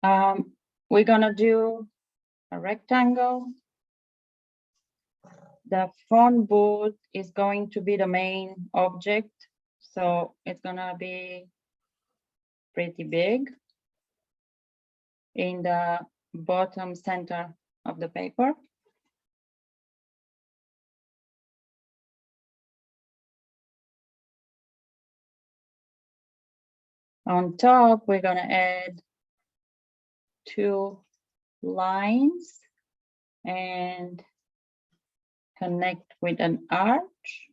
We're gonna do a rectangle. The front boot is going to be the main object, so it's gonna be pretty big in the bottom center of the paper. On top, we're gonna add 2 lines and connect with an arch.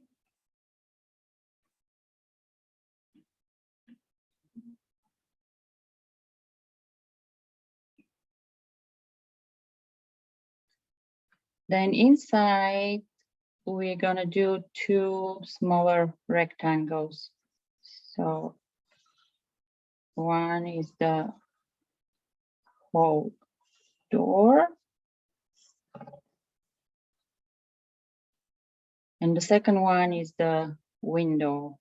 Then inside, we're gonna do 2 smaller rectangles. So one is the whole door. And the second one is the window.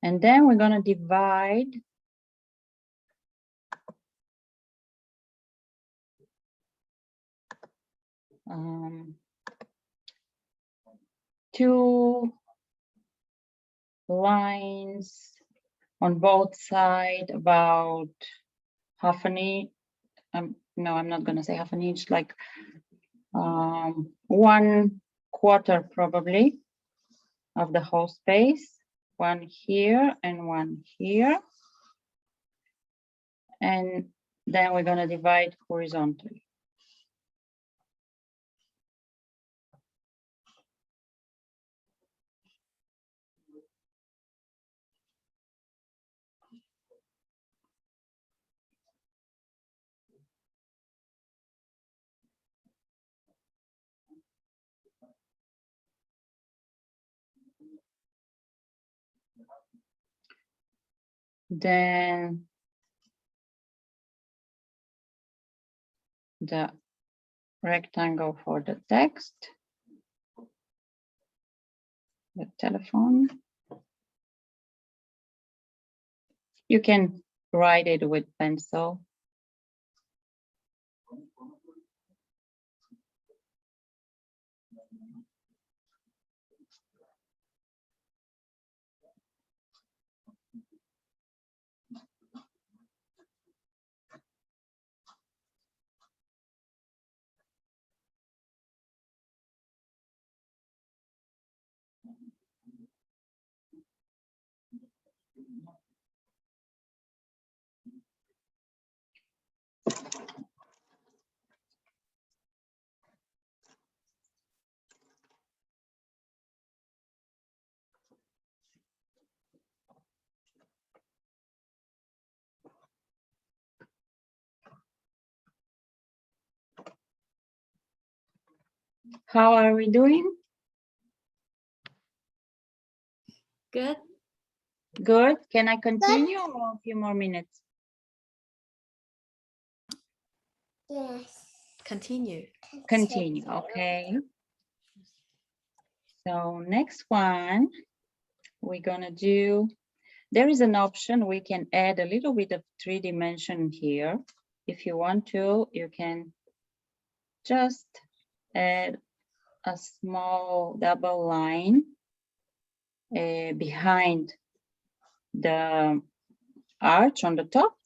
And then we're gonna divide two lines on both sides, about half an inch. No, I'm not gonna say half an inch, like 1/4 probably of the whole space. One here and one here. And then we're gonna divide horizontally. Then the rectangle for the text, the telephone. You can write it with pencil. How are we doing? Good. Good. Can I continue or a few more minutes? Yes. Continue. Continue, okay. So next one, we're gonna do, there is an option, we can add a little bit of 3 dimension here. If you want to, you can just add a small double line behind the arch on the top,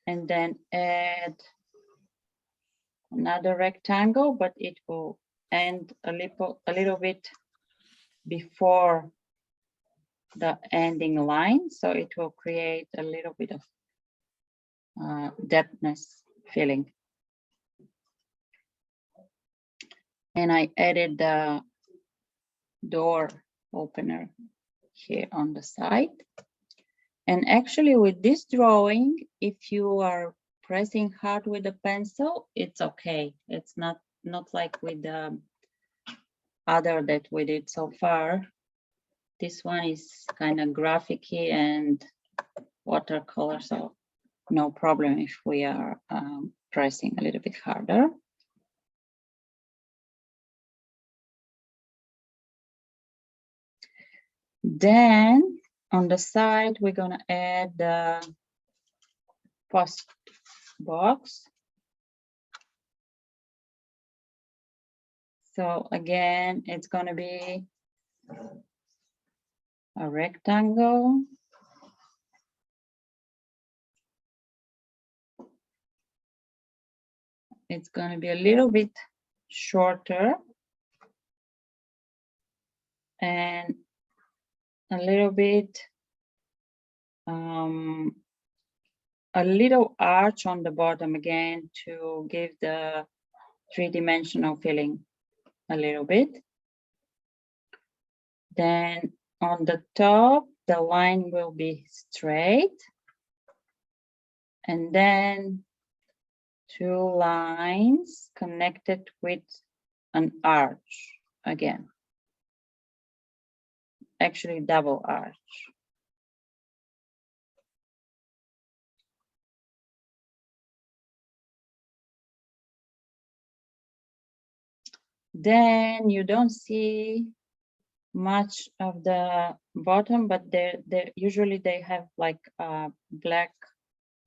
and then add another rectangle, but it will end a little bit before the ending line, so it will create a little bit of depthness feeling. And I added the door opener here on the side. And actually with this drawing, if you are pressing hard with the pencil, it's okay. It's not like with the other that we did so far. This one is kind of graphic-y and watercolor, so no problem if we are pressing a little bit harder. Then on the side, we're gonna add the post box. So again, it's gonna be a rectangle. It's gonna be a little bit shorter and a little bit, a little arch on the bottom again to give the three-dimensional feeling a little bit. Then on the top, the line will be straight. And then two lines connected with an arch again. Actually, double arch. Then you don't see much of the bottom, but they usually they have like a black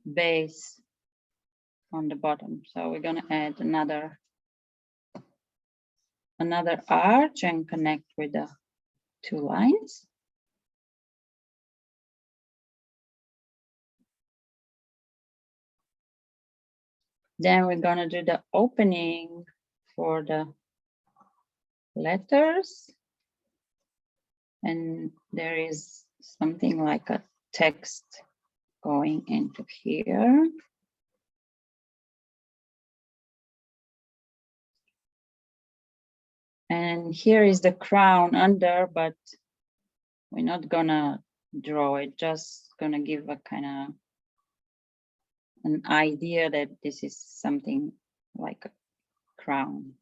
base on the bottom. So we're gonna add another arch and connect with the two lines. Then we're gonna do the opening for the letters. And there is something like a text going into here. And here is the crown under, but we're not gonna draw it, just gonna give a kind of an idea that this is something like a crown.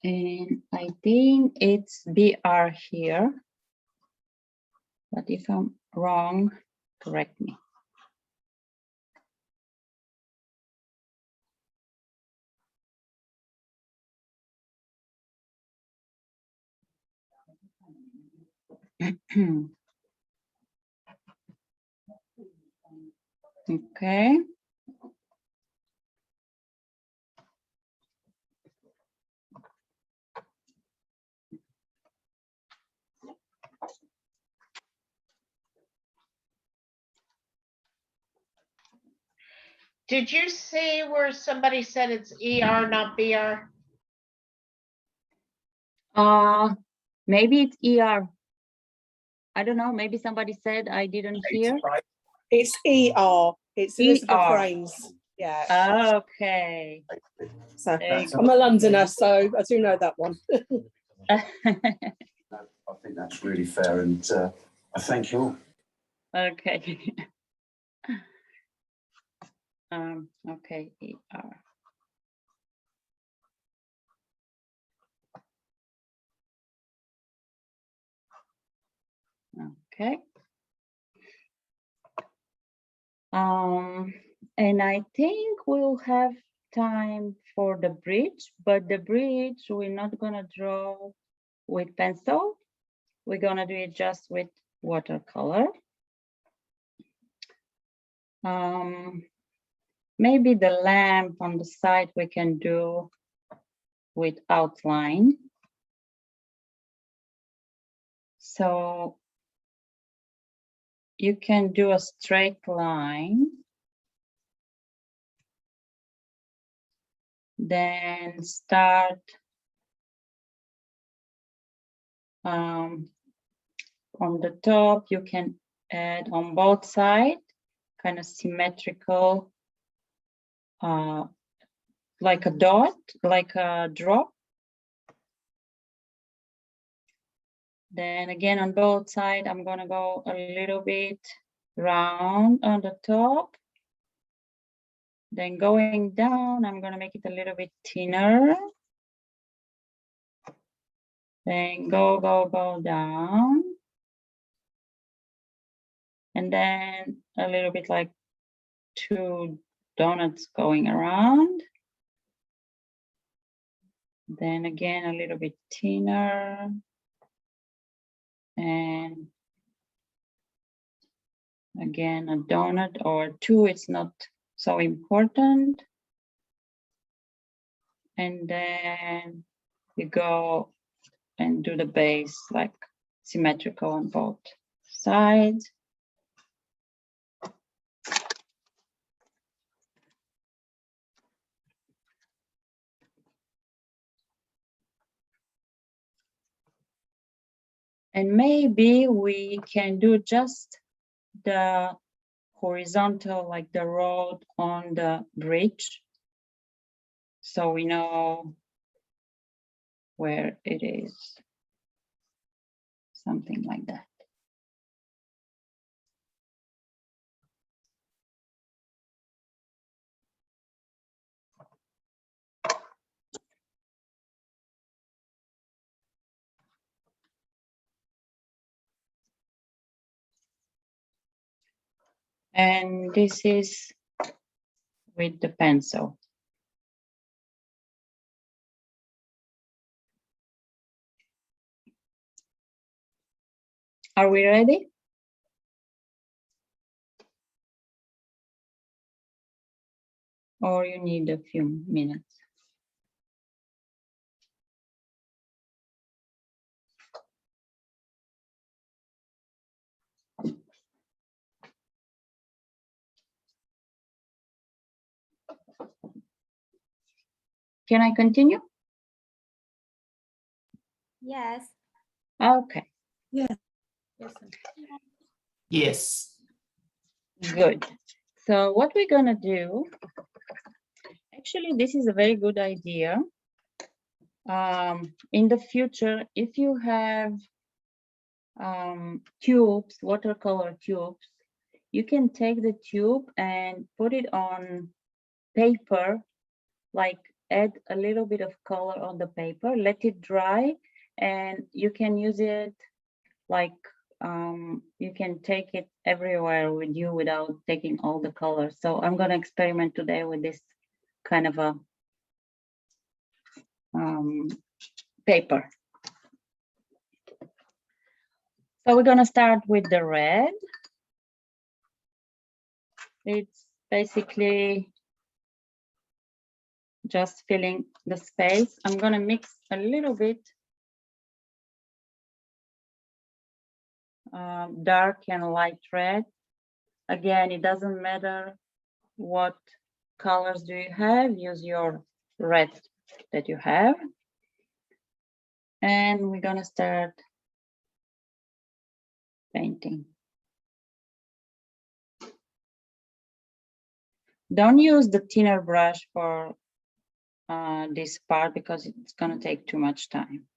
And I think it's BR here, but if I'm wrong, correct me. Okay. Did you see where somebody said it's ER, not BR? Maybe it's ER. I don't know. Maybe somebody said I didn't hear. It's ER. It's Elizabeth ER. Rains. Yeah. Okay. So There you I'm a Londoner, so I do know that one. I think that's really fair, and I thank you all. Okay. Okay, ER. Okay. And I think we'll have time for the bridge, but the bridge we're not gonna draw with pencil. We're gonna do it just with watercolor. Maybe the lamp on the side we can do with outline. So you can do a straight line. Then start on the top, you can add on both sides, kind of symmetrical, like a dot, like a drop. Then again, on both sides, I'm gonna go a little bit round on the top. Then going down, I'm gonna make it a little bit thinner. Then go down. And then a little bit like 2 donuts going around. Then again, a little bit thinner. And again, a donut or 2, it's not so important. And then you go and do the base like symmetrical on both sides. And maybe we can do just the horizontal, like the road on the bridge, so we know where it is. Something like that. And this is with the pencil. Are we ready? Or you need a few minutes? Can I continue? Yes. Okay, Yes. Yes. good. So what we're gonna do, actually, this is a very good idea. In the future, if you have tubes, watercolor tubes, you can take the tube and put it on paper, like add a little bit of color on the paper, let it dry, and you can use it like you can take it everywhere with you without taking all the colors. So I'm gonna experiment today with this kind of a paper. So we're gonna start with the red. It's basically just filling the space. I'm gonna mix a little bit dark and light red. Again, it doesn't matter what colors do you have, use your red that you have. And we're gonna start painting. Don't use the thinner brush for this part because it's gonna take too much time.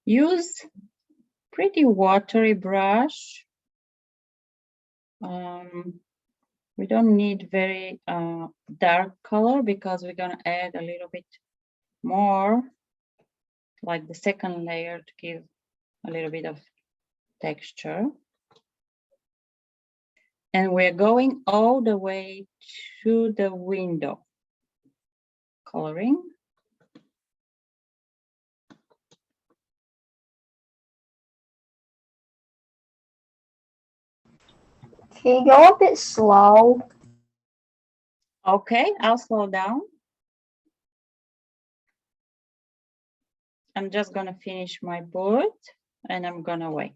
Use pretty watery brush. We don't need very dark color because we're gonna add a little bit more, like the second layer, to give a little bit of texture. And we're going all the way to the window coloring. Can you go a bit slow? Okay, I'll slow down. I'm just gonna finish my boot and I'm gonna wait.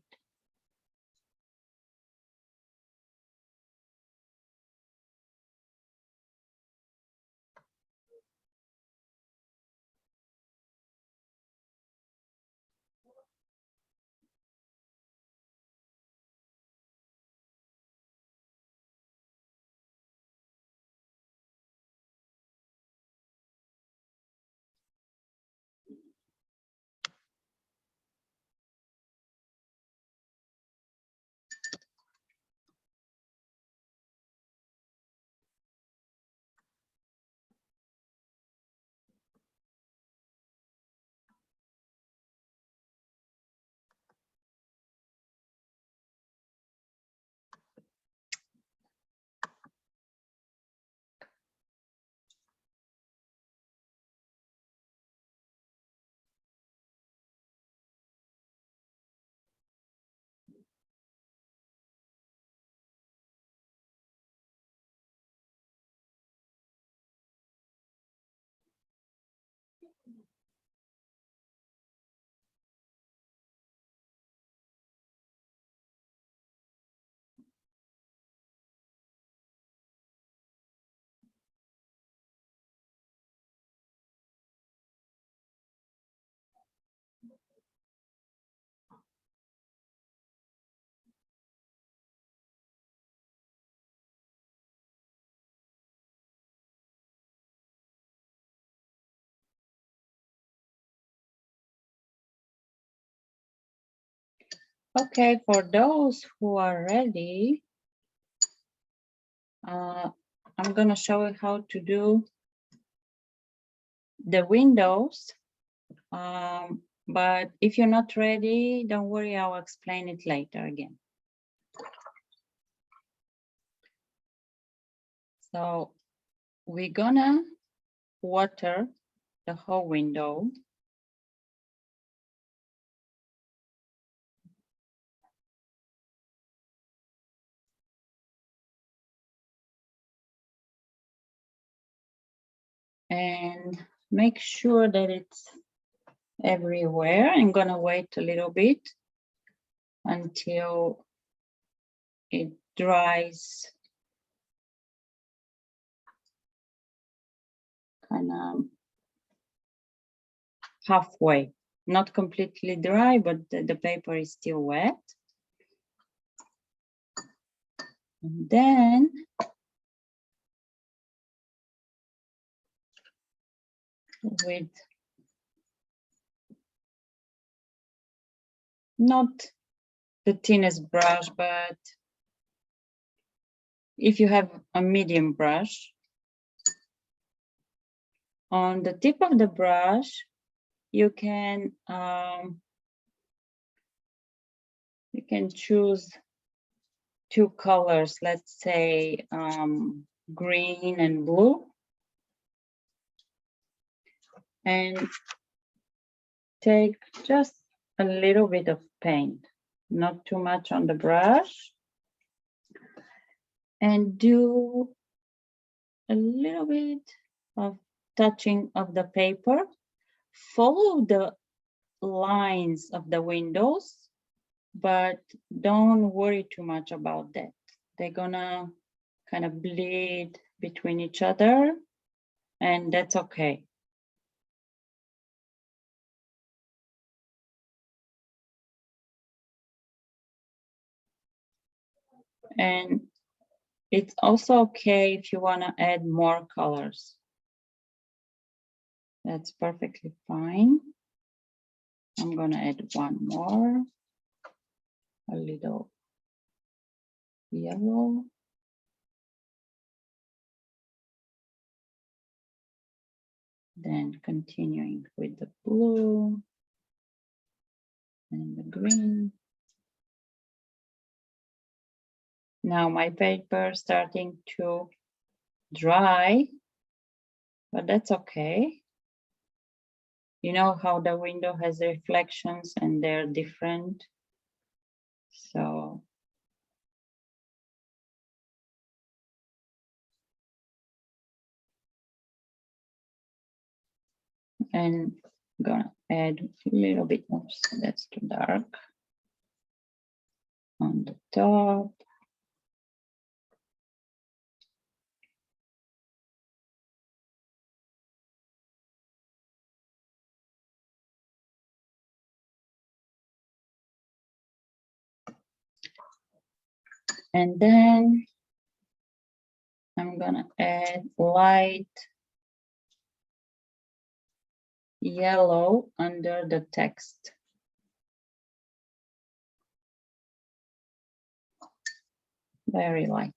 Okay, for those who are ready, I'm gonna show you how to do the windows. But if you're not ready, don't worry, I'll explain it later again. So we're gonna water the whole window. And make sure that it's everywhere. I'm gonna wait a little bit until it dries kind of halfway, not completely dry, but the paper is still wet. And then with not the thinnest brush, but if you have a medium brush, on the tip of the brush, you can choose two colors, let's say green and blue, and take just a little bit of paint, not too much on the brush, and do a little bit of touching of the paper. Follow the lines of the windows, but don't worry too much about that. They're gonna kind of bleed between each other, and that's okay. And it's also okay if you want to add more colors. That's perfectly fine. I'm going to add one more, a little yellow. Then continuing with the blue and the green. Now my paper starting to dry, but that's okay. You know how the window has reflections and they're different. So and gonna add a little bit more, so that's too dark, on the top. And then I'm gonna add light yellow under the text. Very light.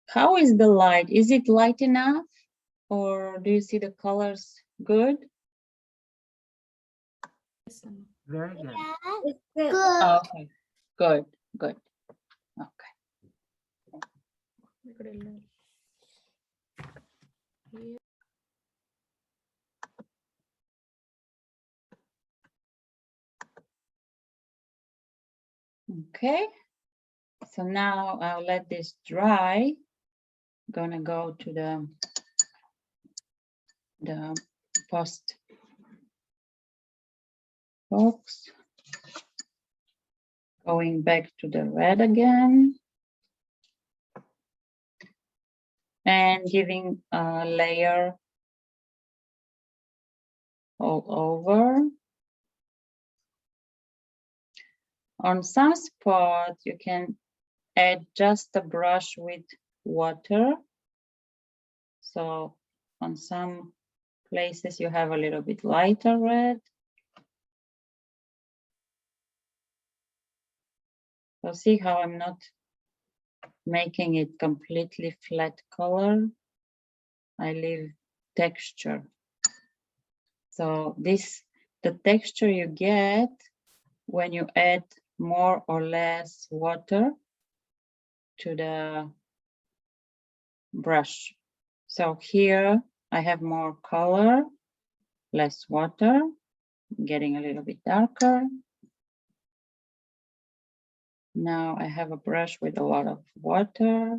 How is the light? Is it light enough, or do you see the colors good? Very good. It's good. Okay, good, good. Okay. Okay, so now I'll let this dry. Gonna go to the post box. Going back to the red again. And giving a layer all over. On some spot, you can add just a brush with water. So on some places you have a little bit lighter red. So see how I'm not making it completely flat color. I leave texture. So this, the texture you get when you add more or less water to the brush. So here I have more color, less water, getting a little bit darker. Now I have a brush with a lot of water.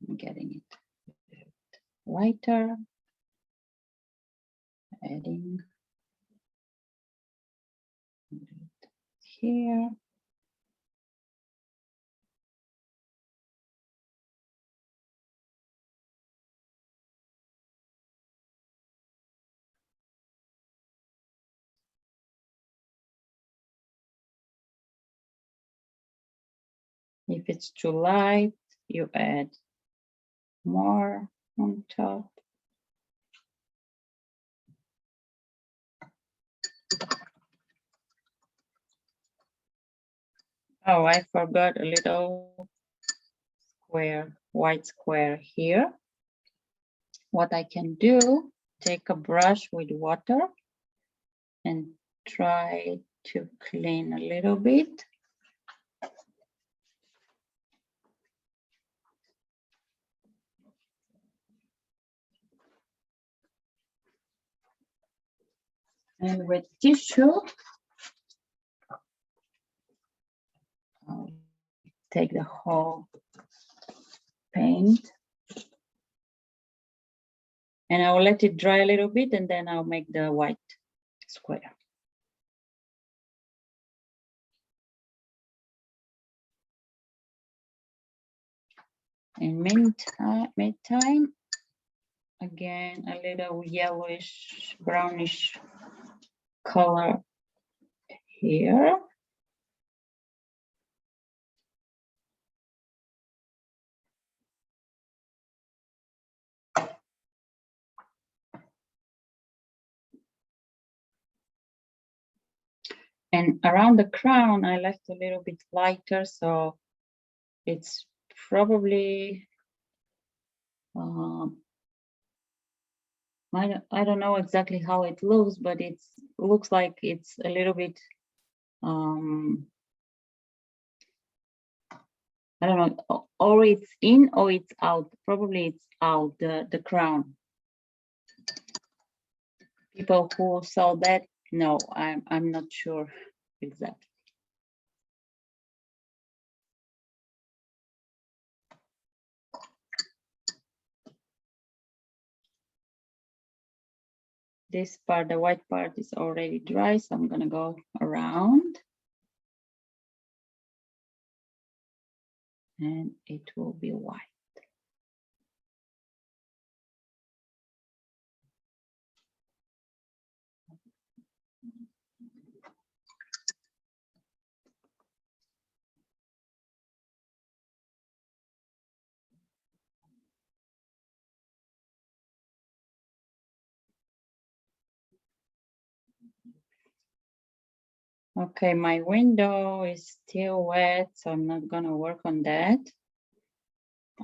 I'm getting it lighter, adding here. If it's too light, you add more on top. Oh, I forgot a little square, white square here. What I can do, take a brush with water and try to clean a little bit. And with tissue, I'll take the whole paint and I will let it dry a little bit and then I'll make the white square. In meantime, again, a little yellowish, brownish color here. And around the crown, I left a little bit lighter, so it's probably, I don't know exactly how it looks, but it looks like it's a little bit, I don't know, or it's in or it's out. Probably it's out, the crown. People who saw that, no, I'm not sure exactly. This part, the white part is already dry, so I'm gonna go around. And it will be white. Okay, my window is still wet, so I'm not gonna work on that.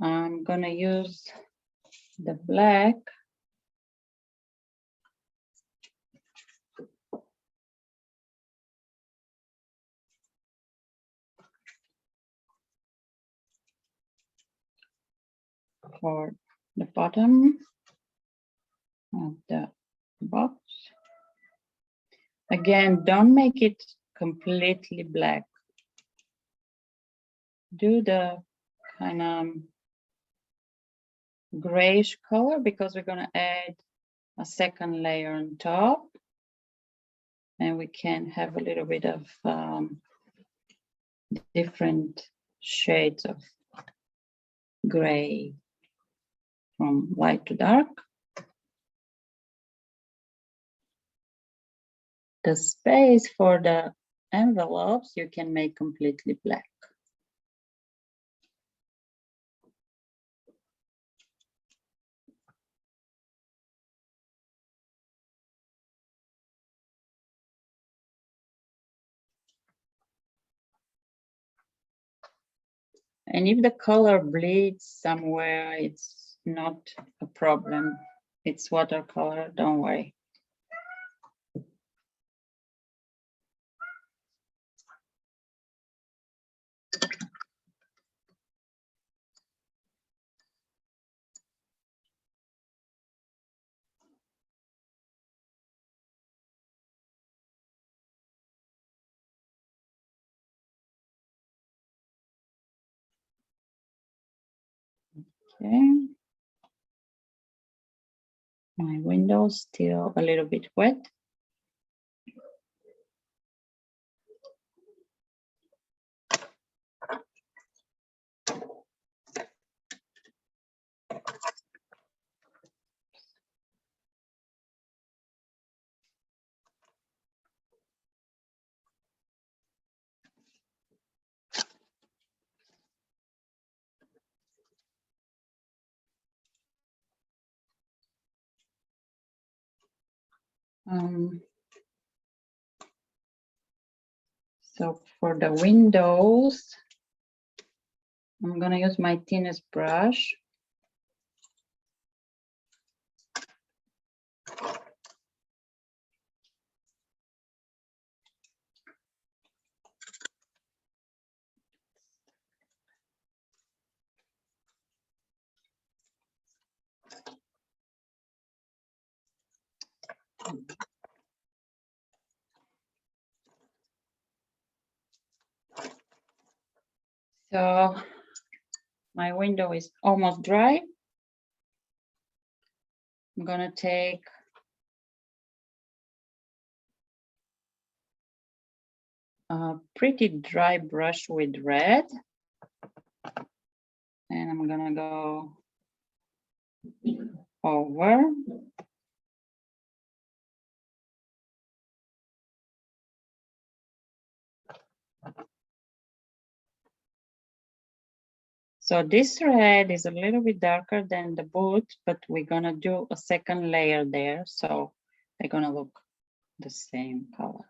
I'm gonna use the black. For the bottom of the box. Again, don't make it completely black. Do the kind of grayish color because we're gonna add a second layer on top. And we can have a little bit of different shades of gray from light to dark. The space for the envelopes you can make completely black. And if the color bleeds somewhere, it's not a problem. It's watercolor, don't worry. Okay. My window's still a little bit wet. So for the windows, I'm gonna use my thinnest brush. So my window is almost dry. I'm gonna take a pretty dry brush with red. And I'm gonna go over. So this red is a little bit darker than the boot, but we're gonna do a second layer there. So they're gonna look the same color.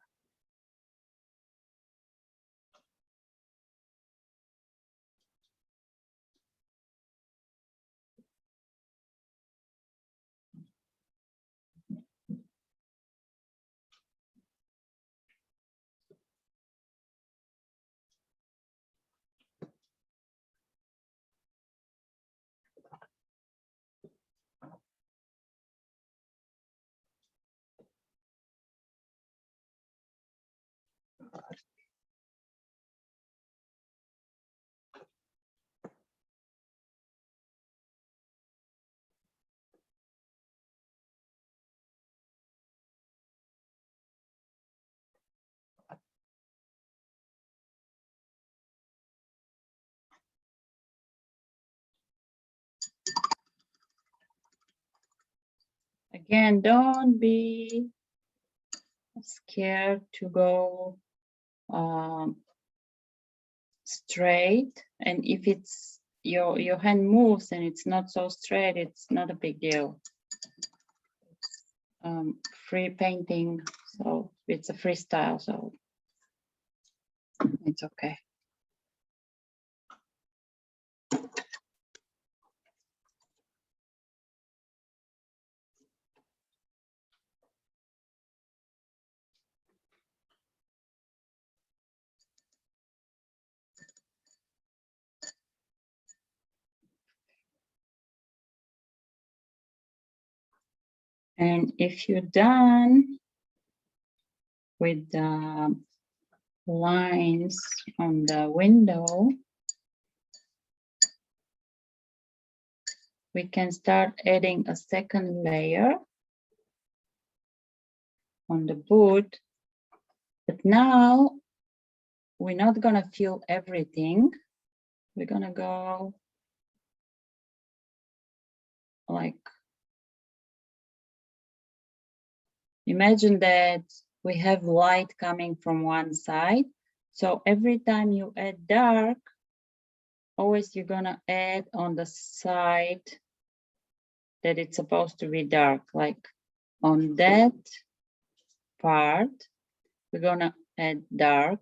Again, don't be scared to go straight. And if it's your hand moves and it's not so straight, it's not a big deal. Free painting, so it's a freestyle, so it's okay. And if you're done with the lines on the window, we can start adding a second layer on the boot. But now we're not gonna fill everything. We're gonna go like, imagine that we have light coming from one side. So every time you add dark, always you're gonna add on the side that it's supposed to be dark. Like on that part, we're gonna add dark.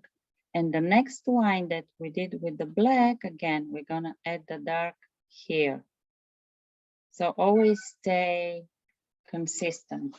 And the next line that we did with the black, again, we're gonna add the dark here. So always stay consistent.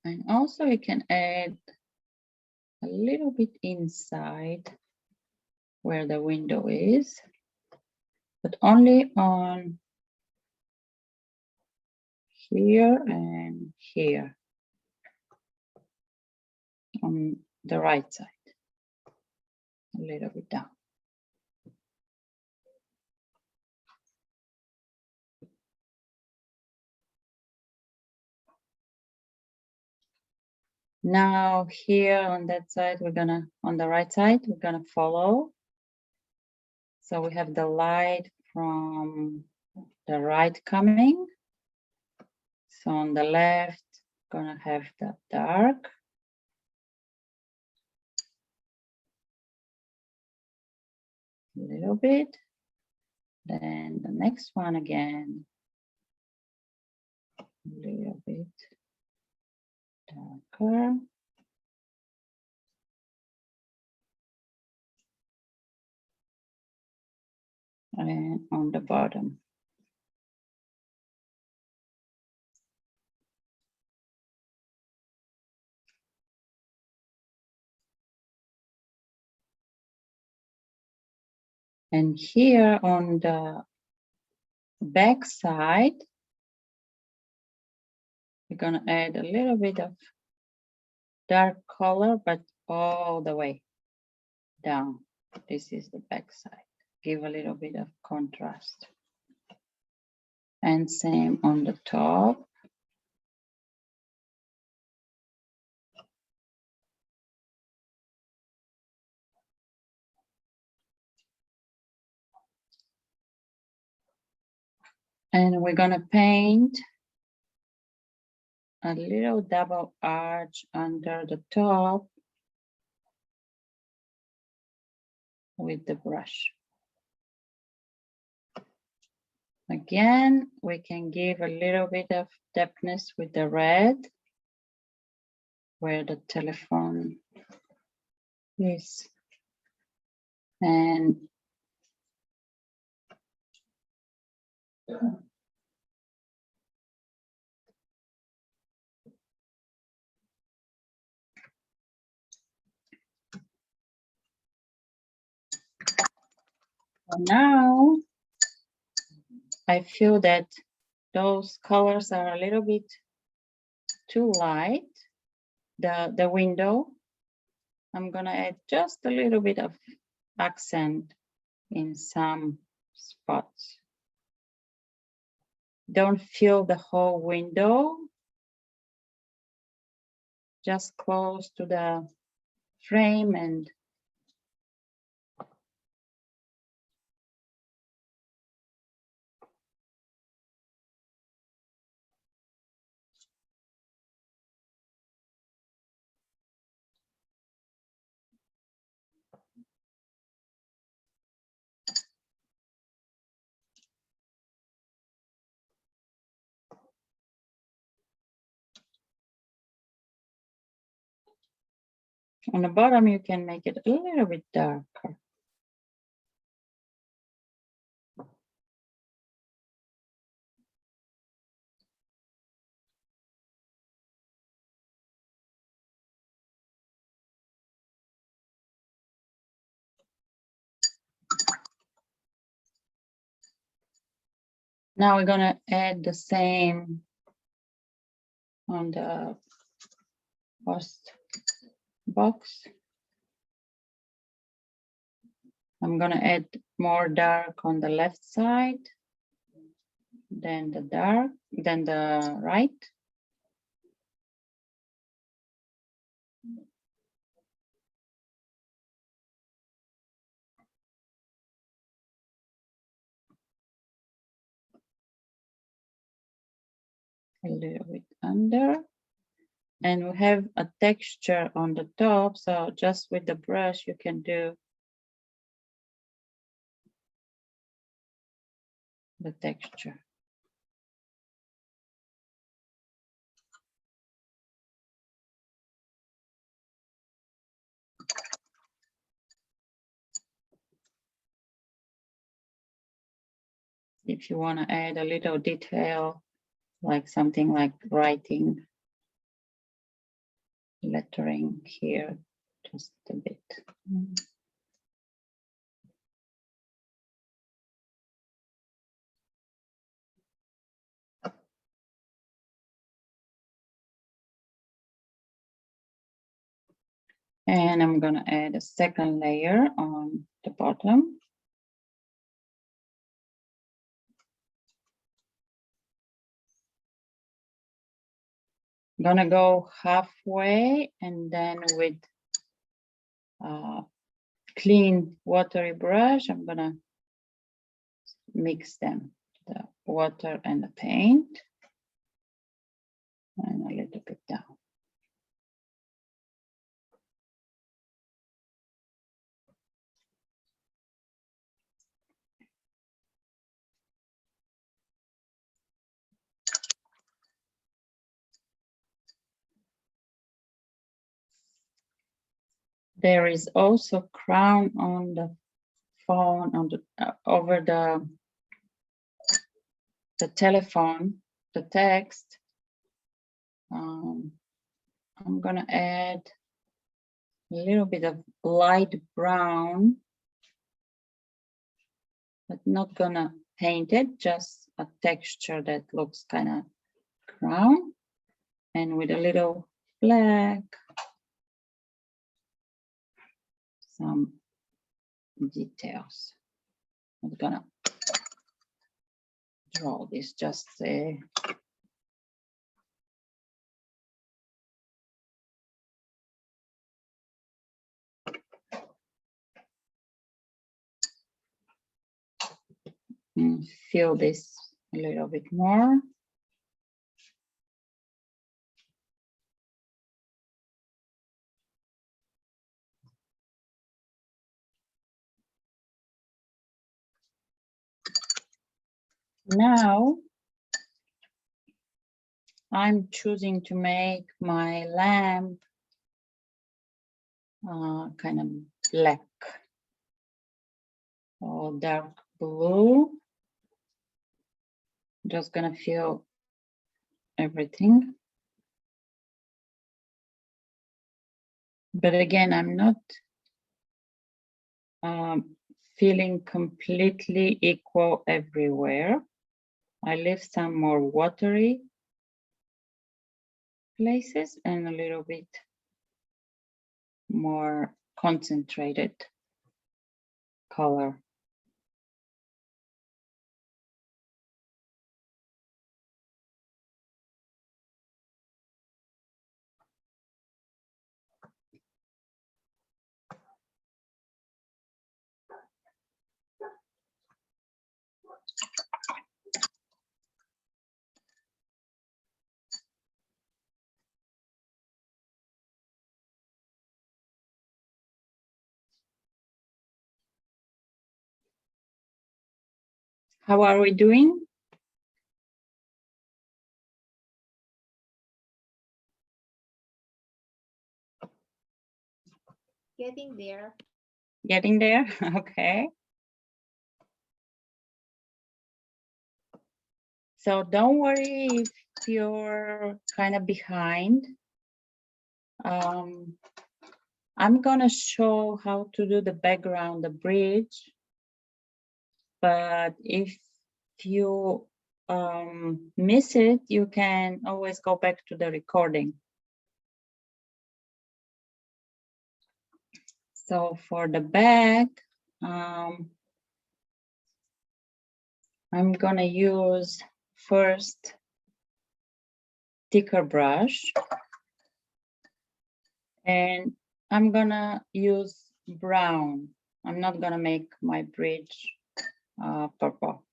And also you can add a little bit inside where the window is, but only on here and here on the right side, a little bit down. Now here on that side, on the right side, we're gonna follow. So we have the light from the right coming. So on the left, gonna have the dark. A little bit. Then the next one again. A little bit darker. And on the bottom. And here on the back side, we're gonna add a little bit of dark color, but all the way down. This is the back side. Give a little bit of contrast. And same on the top. And we're gonna paint a little double arch under the top with the brush. Again, we can give a little bit of depthness with the red where the telephone is. And now I feel that those colors are a little bit too light. The window, I'm gonna add just a little bit of accent in some spots. Don't fill the whole window, just close to the frame and on the bottom you can make it a little bit darker. Now we're gonna add the same on the post box. I'm gonna add more dark on the left side, then the dark, then the right. a little bit under. And we have a texture on the top, so just with the brush you can do the texture. If you want to add a little detail, like something like writing, lettering here, just a bit. And I'm gonna add a second layer on the bottom. I'm gonna go halfway and then with clean watery brush, I'm gonna mix them, the water and the paint, and a little bit down. There is also crown on the phone, on the over the telephone, the text. I'm gonna add a little bit of light brown, but not gonna paint it, just a texture that looks kind of crown, and with a little black, some details. I'm gonna draw this just and fill this a little bit more. Now I'm choosing to make my lamp kind of black or dark blue. Just gonna fill everything. But again, I'm not feeling completely equal everywhere. I leave some more watery places and a little bit more concentrated color. How are we doing? Getting there. Getting there? Okay. So don't worry if you're kind of behind. I'm gonna show how to do the background, the bridge. But if you miss it, you can always go back to the recording. So for the back, I'm gonna use first thicker brush, and I'm gonna use brown. I'm not gonna make my bridge purple.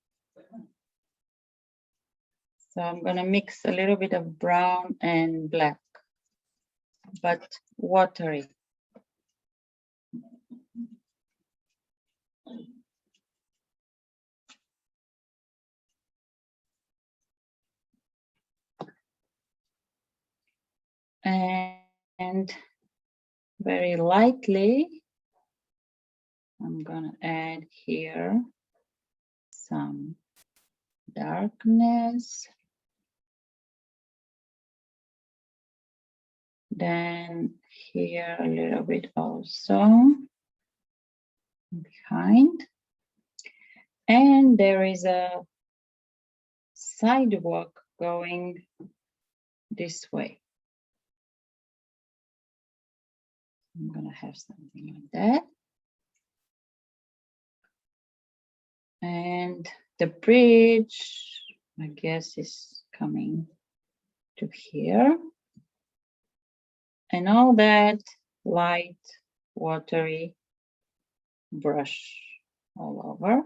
So I'm gonna mix a little bit of brown and black, but watery. And very lightly, I'm gonna add here some darkness. Then here a little bit also behind. And there is a sidewalk going this way. I'm gonna have something like that. And the bridge, I guess, is coming to here. And all that light, watery brush all over.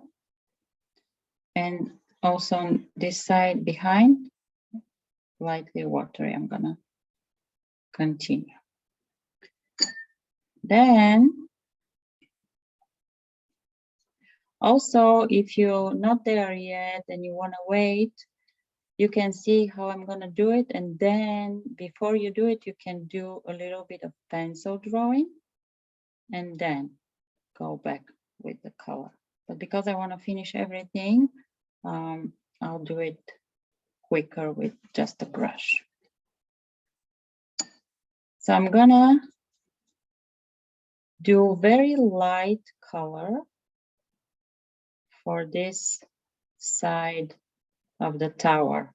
And also on this side behind, lightly watery, I'm gonna continue. Then, also, if you're not there yet and you wanna wait, you can see how I'm gonna do it. And then before you do it, you can do a little bit of pencil drawing and then go back with the color. But because I wanna finish everything, I'll do it quicker with just a brush. So I'm gonna do very light color for this side of the tower.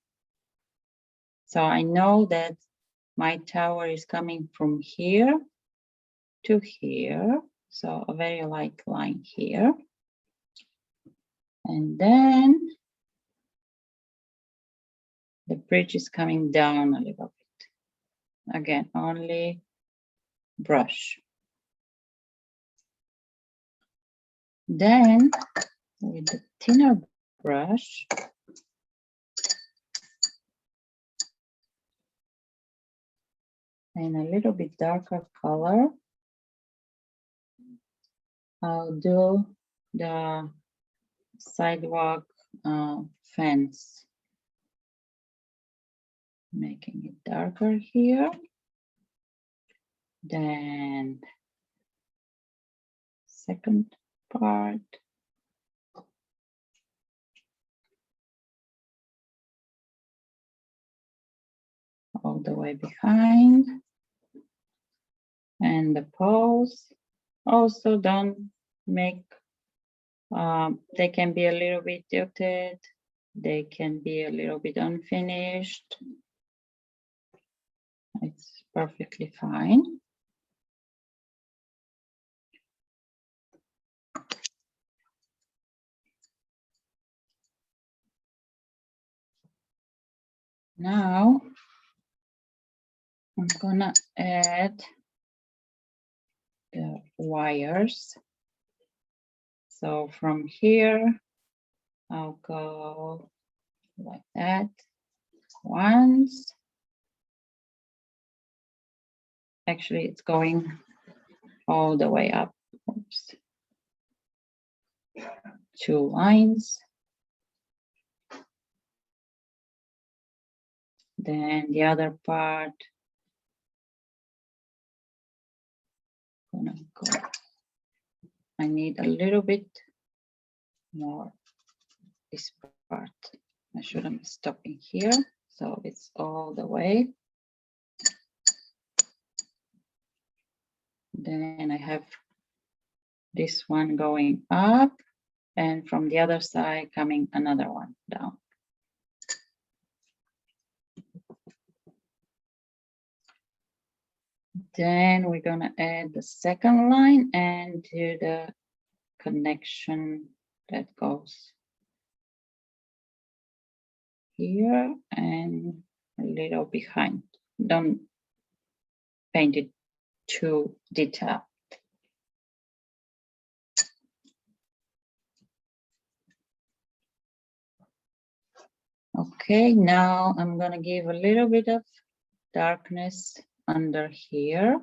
So I know that my tower is coming from here to here. So a very light line here. And then the bridge is coming down a little bit. Again, only brush. Then with the thinner brush, and a little bit darker color, I'll do the sidewalk fence, making it darker here. Then second part. All the way behind. And the poles also don't make, they can be a little bit tilted. They can be a little bit unfinished. It's perfectly fine. Now I'm gonna add the wires. So from here, I'll go like that once. Actually, it's going all the way up. Oops. 2 lines. Then the other part, gonna go. I need a little bit more this part. I shouldn't be stopping here, so it's all the way. Then I have this one going up, and from the other side coming another one down. Then we're gonna add the second line and do the connection that goes here and a little behind. Don't paint it too detailed. Okay, now I'm gonna give a little bit of darkness under here.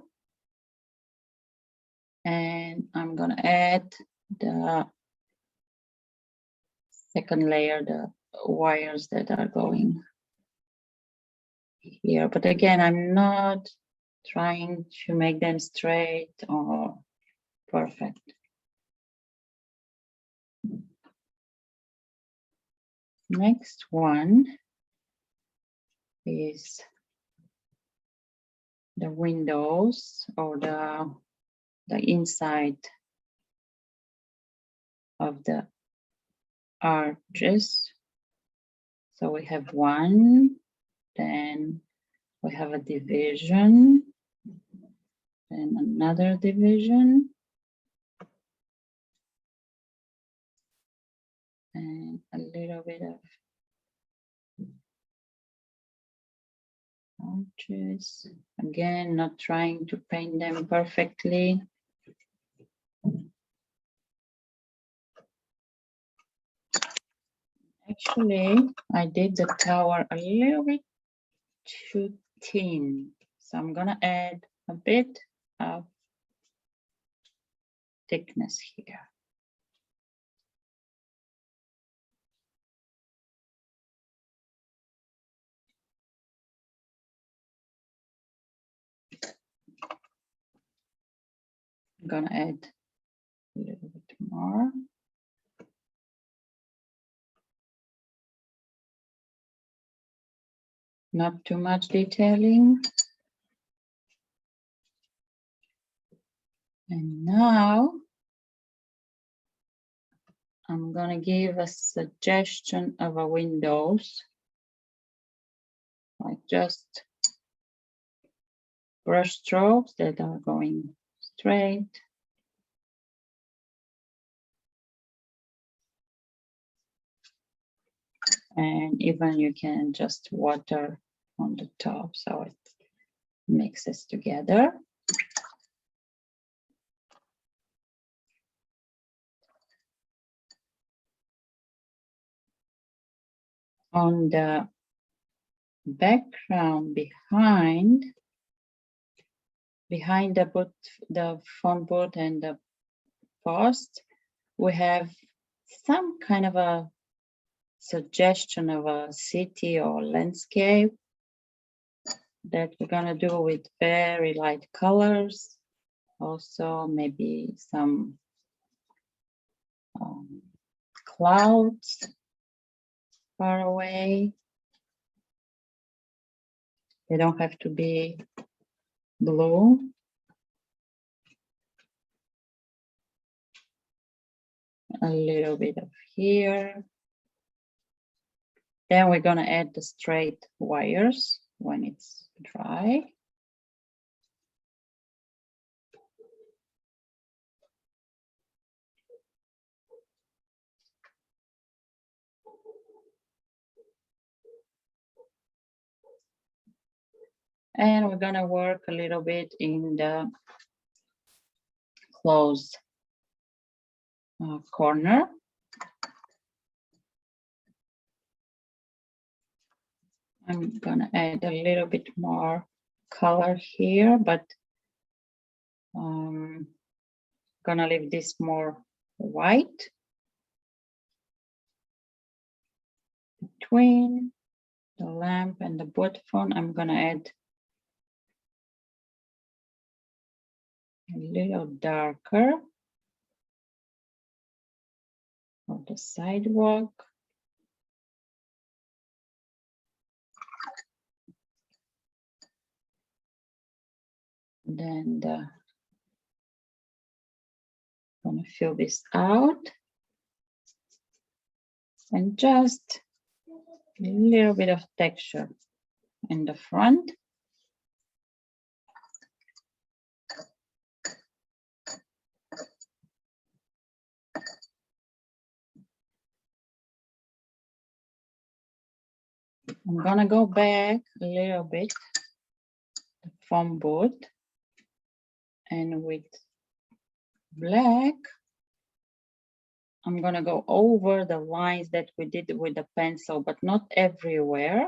And I'm gonna add the second layer, the wires that are going here. But again, I'm not trying to make them straight or perfect. Next one is the windows or the inside of the arches. So we have one, then we have a division, then another division, and a little bit of arches. Again, not trying to paint them perfectly. Actually, I did the tower a little bit too thin. So I'm gonna add a bit of thickness here. I'm gonna add a little bit more. Not too much detailing. And now I'm gonna give a suggestion of a windows, like just brush strokes that are going straight. And even you can just water on the top so it mixes together. On the background behind the phone booth and the post, we have some kind of a suggestion of a city or landscape that we're gonna do with very light colors. Also, maybe some clouds far away. They don't have to be blue. A little bit of here. Then we're gonna add the straight wires when it's dry. And we're gonna work a little bit in the closed corner. I'm gonna add a little bit more color here, but gonna leave this more white. Between the lamp and the boot phone, I'm gonna add a little darker for the sidewalk. Then gonna fill this out and just a little bit of texture in the front. I'm gonna go back a little bit, the foam boot, and with black, I'm gonna go over the lines that we did with the pencil, but not everywhere.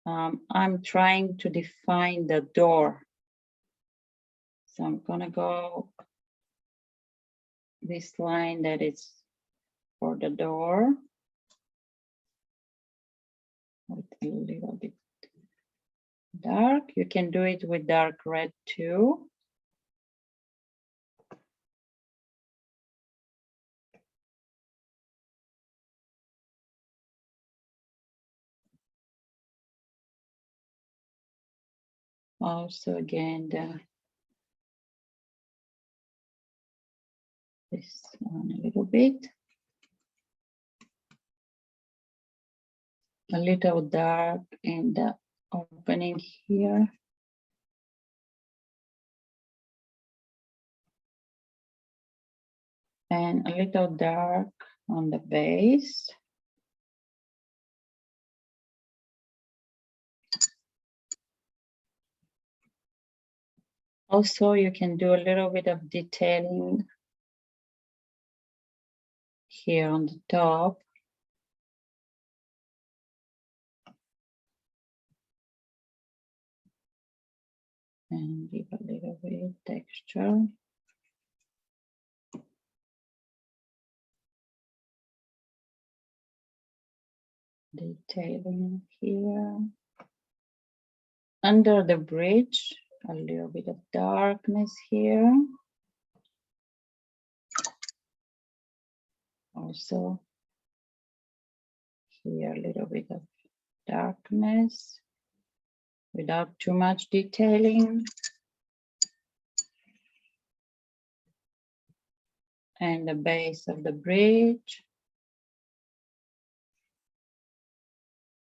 I'm trying to define the door. So I'm gonna go this line that is for the door. With a little bit dark. You can do it with dark red too. Also again, this one a little bit. A little dark in the opening here. And a little dark on the base. Also, you can do a little bit of detailing here on the top. And give a little bit of texture. Detailing here. Under the bridge, a little bit of darkness here. Also, here a little bit of darkness without too much detailing. And the base of the bridge.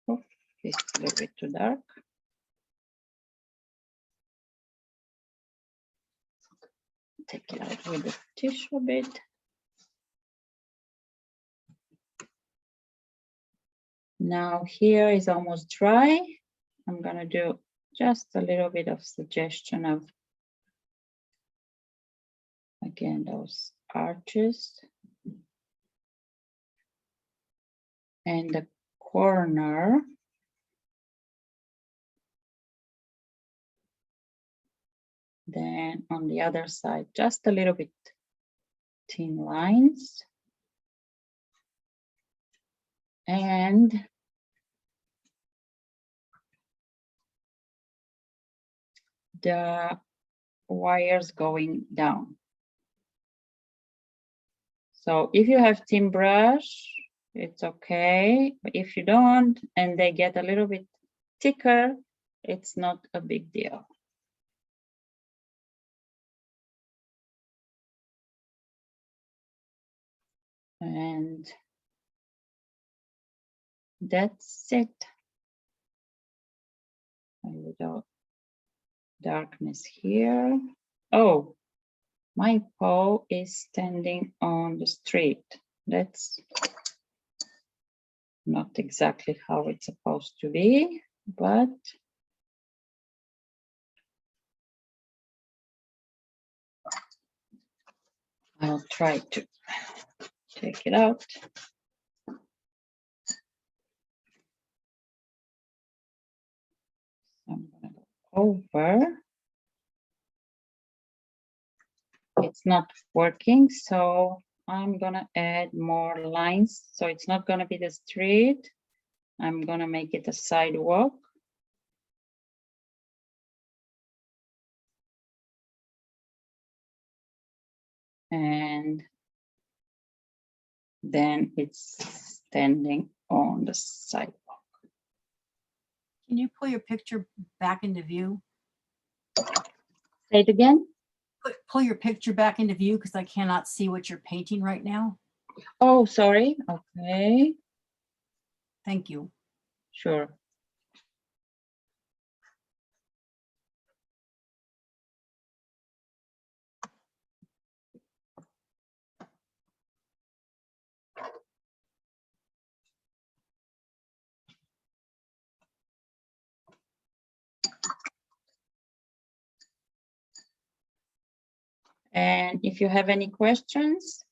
Oh, it's a little bit too dark. Take it out with the tissue a bit. Now here is almost dry. I'm gonna do just a little bit of suggestion of, again, those arches. And the corner. Then on the other side, just a little bit thin lines. And the wires going down. So if you have thin brush, it's okay. But if you don't, and they get a little bit thicker, it's not a big deal. And that's it. A little darkness here. Oh, my paw is standing on the street. That's not exactly how it's supposed to be, but I'll try to take it out. I'm gonna go over. It's not working, so I'm gonna add more lines. So it's not gonna be the street. I'm gonna make it a sidewalk. And then it's standing on the sidewalk. Can you pull your picture back into view? Say it again. Pull your picture back into view because I cannot see what you're painting right now. Oh, sorry. Okay, Thank you. sure. And if you have any questions,